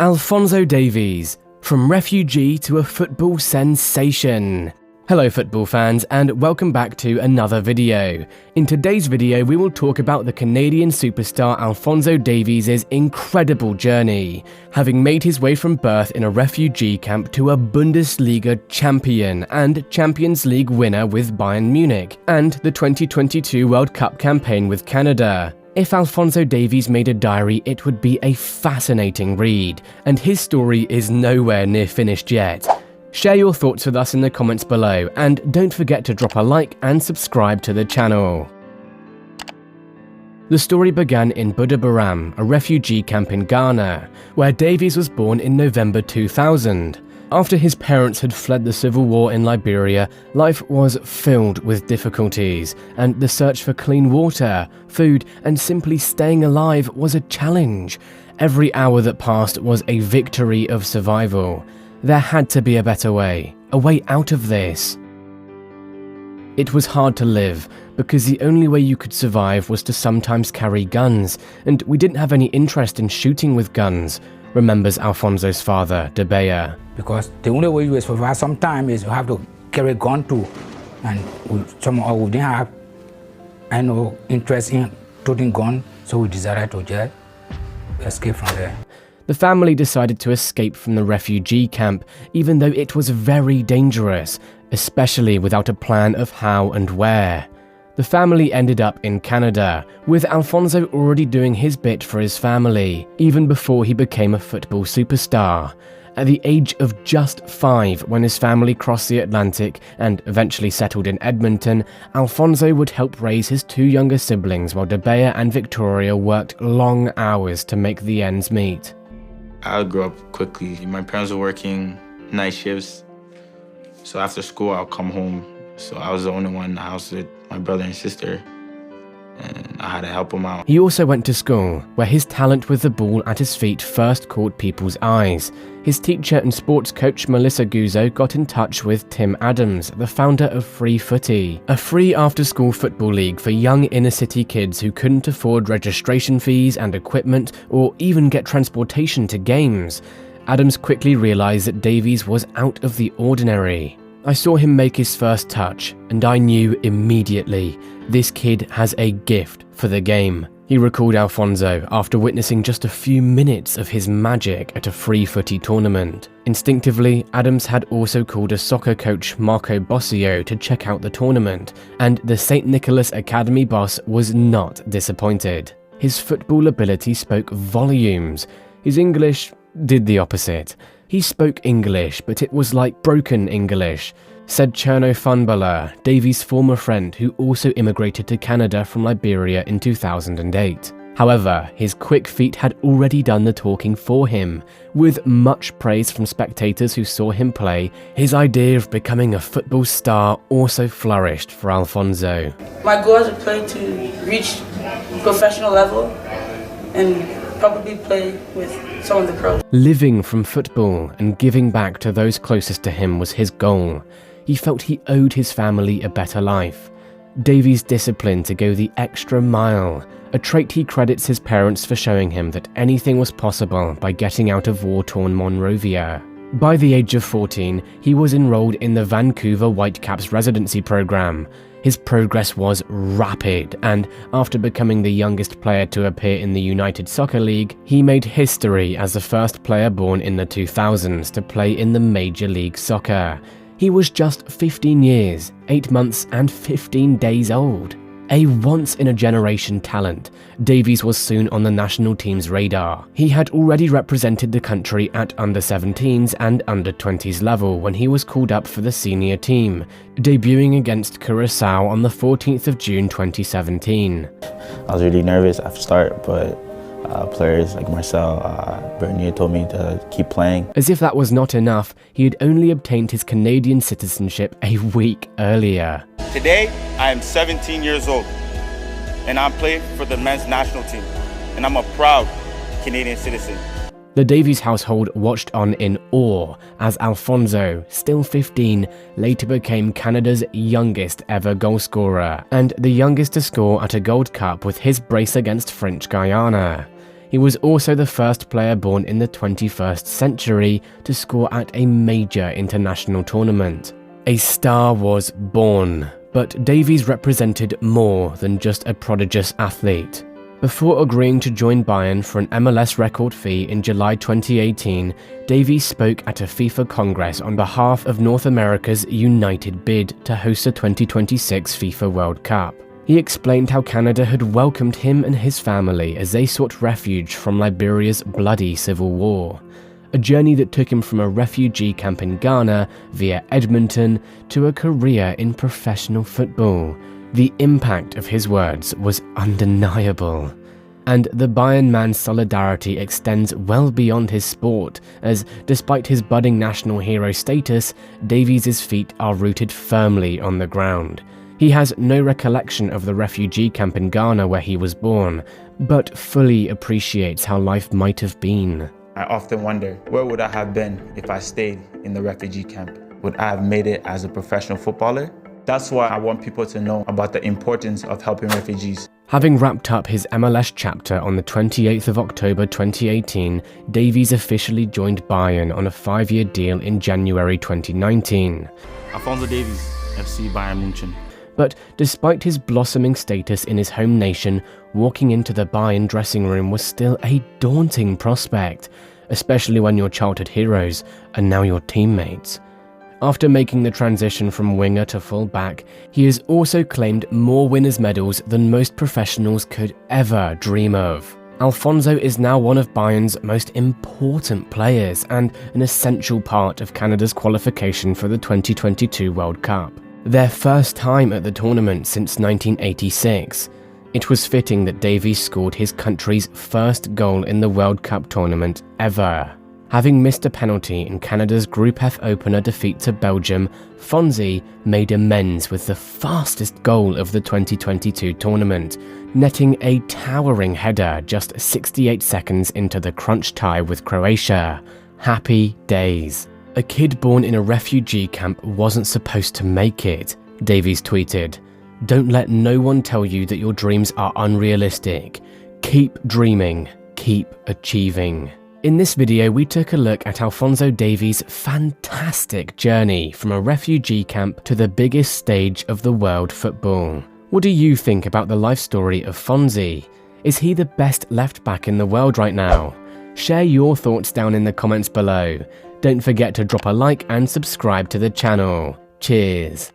Alphonso Davies, from refugee to a football sensation. Hello football fans and welcome back to another video. In today's video we will talk about the Canadian superstar Alphonso Davies' incredible journey, having made his way from birth in a refugee camp to a Bundesliga champion and Champions League winner with Bayern Munich, and the 2022 World Cup campaign with Canada. If Alphonso Davies made a diary, it would be a fascinating read, and his story is nowhere near finished yet. Share your thoughts with us in the comments below, and don't forget to drop a like and subscribe to the channel. The story began in Budabaram, a refugee camp in Ghana, where Davies was born in November 2000. After his parents had fled the civil war in Liberia, life was filled with difficulties, and the search for clean water, food, and simply staying alive was a challenge. Every hour that passed was a victory of survival. There had to be a better way, a way out of this. It was hard to live, because the only way you could survive was to sometimes carry guns, and we didn't have any interest in shooting with guns, remembers Alphonso's father, Davies. Because the only way you survive sometimes is you have to carry a gun too. And we didn't have interest in toting gun, so we decided to just escape from there. The family decided to escape from the refugee camp, even though it was very dangerous, especially without a plan of how and where. The family ended up in Canada, with Alphonso already doing his bit for his family, even before he became a football superstar. At the age of just 5, when his family crossed the Atlantic and eventually settled in Edmonton, Alphonso would help raise his 2 younger siblings while Davies and Victoria worked long hours to make the ends meet. I grew up quickly. My parents were working night shifts, so after school I'll come home. So I was the only one in the house with my brother and sister, and I had to help them out. He also went to school, where his talent with the ball at his feet first caught people's eyes. His teacher and sports coach Melissa Guzzo got in touch with Tim Adams, the founder of Free Footy, a free after-school football league for young inner-city kids who couldn't afford registration fees and equipment or even get transportation to games. Adams quickly realized that Davies was out of the ordinary. I saw him make his first touch, and I knew immediately, this kid has a gift for the game. He recalled Alphonso after witnessing just a few minutes of his magic at a free footy tournament. Instinctively, Adams had also called a soccer coach Marco Bossio to check out the tournament, and the St. Nicholas Academy boss was not disappointed. His football ability spoke volumes. His English did the opposite. He spoke English, but it was like broken English, said Cherno Funbala, Davies' former friend who also immigrated to Canada from Liberia in 2008. However, his quick feet had already done the talking for him. With much praise from spectators who saw him play, his idea of becoming a football star also flourished for Alphonso. My goal as a player to reach professional level and probably play with some of the pros. Living from football and giving back to those closest to him was his goal. He felt he owed his family a better life. Davies' discipline to go the extra mile, a trait he credits his parents for showing him that anything was possible by getting out of war-torn Monrovia. By the age of 14, he was enrolled in the Vancouver Whitecaps residency program. His progress was rapid, and after becoming the youngest player to appear in the United Soccer League, he made history as the first player born in the 2000s to play in the Major League Soccer. He was just 15 years, 8 months and 15 days old. A once-in-a-generation talent, Davies was soon on the national team's radar. He had already represented the country at under-17s and under-20s level when he was called up for the senior team, debuting against Curaçao on the 14th of June 2017. I was really nervous at the start, but players like Marcel, Bernier told me to keep playing. As if that was not enough, he had only obtained his Canadian citizenship a week earlier. Today, I am 17 years old, and I'm playing for the men's national team, and I'm a proud Canadian citizen. The Davies household watched on in awe as Alphonso, still 15, later became Canada's youngest ever goalscorer and the youngest to score at a Gold Cup with his brace against French Guiana. He was also the first player born in the 21st century to score at a major international tournament. A star was born, but Davies represented more than just a prodigious athlete. Before agreeing to join Bayern for an MLS record fee in July 2018, Davies spoke at a FIFA Congress on behalf of North America's united bid to host the 2026 FIFA World Cup. He explained how Canada had welcomed him and his family as they sought refuge from Liberia's bloody civil war, a journey that took him from a refugee camp in Ghana via Edmonton to a career in professional football. The impact of his words was undeniable. And the Bayern man's solidarity extends well beyond his sport, as despite his budding national hero status, Davies' feet are rooted firmly on the ground. He has no recollection of the refugee camp in Ghana where he was born, but fully appreciates how life might have been. I often wonder, where would I have been if I stayed in the refugee camp? Would I have made it as a professional footballer? That's why I want people to know about the importance of helping refugees. Having wrapped up his MLS chapter on the 28th of October 2018, Davies officially joined Bayern on a 5-year deal in January 2019. Alphonso Davies, FC Bayern Munich. But despite his blossoming status in his home nation, walking into the Bayern dressing room was still a daunting prospect, especially when your childhood heroes are now your teammates. After making the transition from winger to full-back, he has also claimed more winners' medals than most professionals could ever dream of. Alphonso is now one of Bayern's most important players and an essential part of Canada's qualification for the 2022 World Cup. Their first time at the tournament since 1986. It was fitting that Davies scored his country's first goal in the World Cup tournament ever. Having missed a penalty in Canada's Group F opener defeat to Belgium, Fonzie made amends with the fastest goal of the 2022 tournament, netting a towering header just 68 seconds into the crunch tie with Croatia. Happy days. A kid born in a refugee camp wasn't supposed to make it, Davies tweeted. Don't let no one tell you that your dreams are unrealistic. Keep dreaming, keep achieving. In this video, we took a look at Alphonso Davies' fantastic journey from a refugee camp to the biggest stage of the world football. What do you think about the life story of Fonzie? Is he the best left back in the world right now? Share your thoughts down in the comments below. Don't forget to drop a like and subscribe to the channel. Cheers!